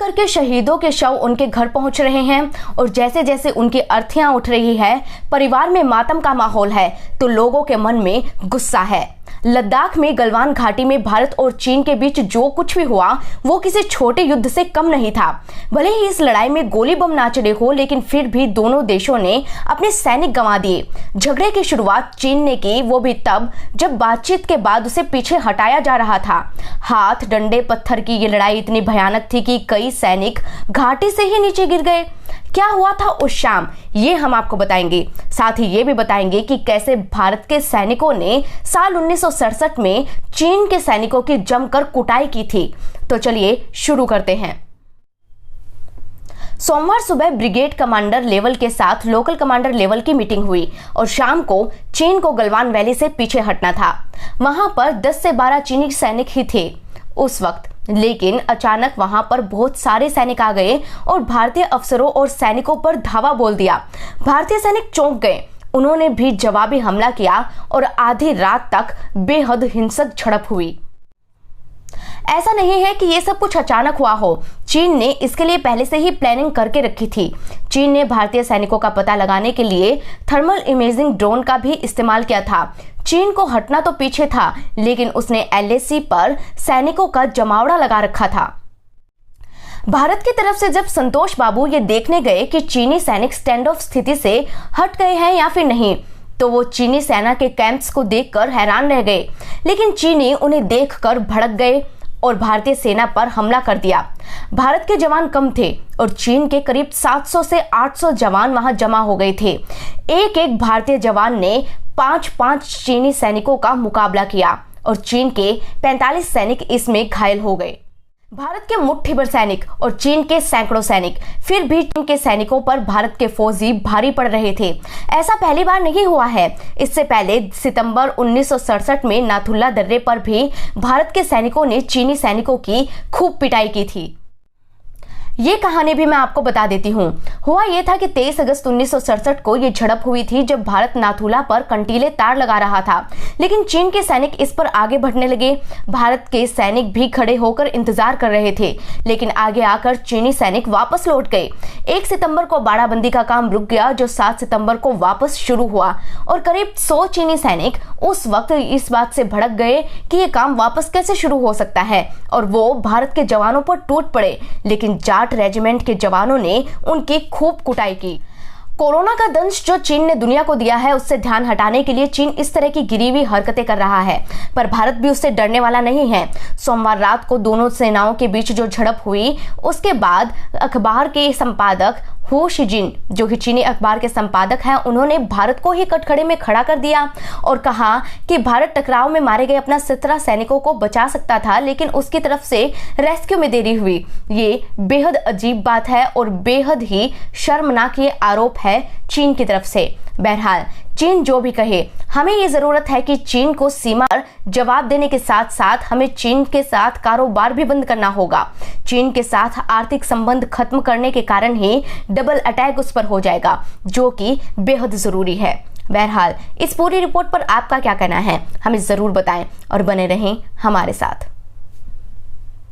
करके शहीदों के शव उनके घर पहुंच रहे हैं और जैसे जैसे उनकी अर्थियां उठ रही है, परिवार में मातम का माहौल है तो लोगों के मन में गुस्सा है। लद्दाख में गलवान घाटी में भारत और चीन के बीच जो कुछ भी हुआ वो किसी छोटे युद्ध से कम नहीं था। भले ही इस लड़ाई में गोली बम ना चले हो, लेकिन फिर भी दोनों देशों ने अपने सैनिक गंवा दिए। झगड़े की शुरुआत चीन ने की, वो भी तब जब बातचीत के बाद उसे पीछे हटाया जा रहा था। हाथ डंडे पत्थर की ये लड़ाई इतनी भयानक थी कि कई सैनिक घाटी से ही नीचे गिर गए। क्या हुआ था उस शाम, ये हम आपको बताएंगे। साथ ही ये भी बताएंगे कि कैसे भारत के सैनिकों ने साल 1967 में चीन के सैनिकों की जमकर कुटाई की थी। तो चलिए शुरू करते हैं। सोमवार सुबह ब्रिगेड कमांडर लेवल के साथ लोकल कमांडर लेवल की मीटिंग हुई और शाम को चीन को गलवान वैली से पीछे हटना था। वहां पर 10 से 12 चीनी सैनिक ही थे उस वक्त, लेकिन अचानक वहां पर बहुत सारे सैनिक आ गए और भारतीय अफसरों और सैनिकों पर धावा बोल दिया। भारतीय सैनिक चौंक गए, उन्होंने भी जवाबी हमला किया और आधी रात तक बेहद हिंसक झड़प हुई। ऐसा नहीं है कि ये सब कुछ अचानक हुआ हो, चीन ने इसके लिए पहले से ही प्लानिंग करके रखी थी। चीन ने भारतीय सैनिकों का पता लगाने के लिए थर्मल इमेजिंग ड्रोन का भी इस्तेमाल किया था। चीन को हटना तो पीछे था, लेकिन उसने LAC पर सैनिकों का जमावड़ा लगा रखा था। भारत की तरफ से जब संतोष बाबू ये देखने गए कि चीनी सैनिक स्टैंड ऑफ स्थिति से हट गए हैं या फिर नहीं, तो वो चीनी सेना के कैंप्स को देखकर हैरान रह गए। लेकिन चीनी उन्हें देखकर भड़क गए और भारतीय सेना पर हमला कर दिया। भारत के जवान कम थे और चीन के करीब 700 से 800 जवान वहां जमा हो गए थे। एक एक भारतीय जवान ने 5-5 चीनी सैनिकों का मुकाबला किया और चीन के 45 सैनिक इसमें घायल हो गए। भारत के मुट्ठी भर सैनिक और चीन के सैकड़ों सैनिक, फिर भी चीन के सैनिकों पर भारत के फौजी भारी पड़ रहे थे। ऐसा पहली बार नहीं हुआ है। इससे पहले सितंबर 1967 में नाथुला दर्रे पर भी भारत के सैनिकों ने चीनी सैनिकों की खूब पिटाई की थी। ये कहानी भी मैं आपको बता देती हूँ। हुआ ये था कि 23 अगस्त 1967 को ये झड़प हुई थी जब भारत नाथुला पर कंटीले तार लगा रहा था, लेकिन चीन के सैनिक इस पर आगे बढ़ने लगे। भारत के सैनिक भी खड़े होकर इंतजार कर रहे थे, लेकिन आगे आकर चीनी सैनिक वापस लौट गए। 1 सितंबर को बाड़ाबंदी का काम रुक गया, जो 7 सितंबर को वापस शुरू हुआ और करीब 100 चीनी सैनिक उस वक्त इस बात से भड़क गए कि ये काम वापस कैसे शुरू हो सकता है और वो भारत के जवानों पर टूट पड़े। लेकिन रेजिमेंट के जवानों ने उनकी खूब कुटाई की। कोरोना का दंश जो चीन ने दुनिया को दिया है, उससे ध्यान हटाने के लिए चीन इस तरह की गिरी हुई हरकतें कर रहा है, पर भारत भी उससे डरने वाला नहीं है। सोमवार रात को दोनों सेनाओं के बीच जो झड़प हुई, उसके बाद अखबार के संपादक हु शिजिन, जो कि चीनी अखबार के संपादक हैं, उन्होंने भारत को ही कटघरे में खड़ा कर दिया और कहा कि भारत टकराव में मारे गए अपना 17 सैनिकों को बचा सकता था, लेकिन उसकी तरफ से रेस्क्यू में देरी हुई। ये बेहद अजीब बात है और बेहद ही शर्मनाक ये आरोप है चीन की तरफ से। बहरहाल चीन जो भी कहे, हमें ये जरूरत है कि चीन को सीमा पर जवाब देने के साथ साथ हमें चीन के साथ कारोबार भी बंद करना होगा। चीन के साथ आर्थिक संबंध खत्म करने के कारण ही डबल अटैक उस पर हो जाएगा, जो कि बेहद जरूरी है। बहरहाल इस पूरी रिपोर्ट पर आपका क्या कहना है, हमें जरूर बताएं और बने रहें हमारे साथ।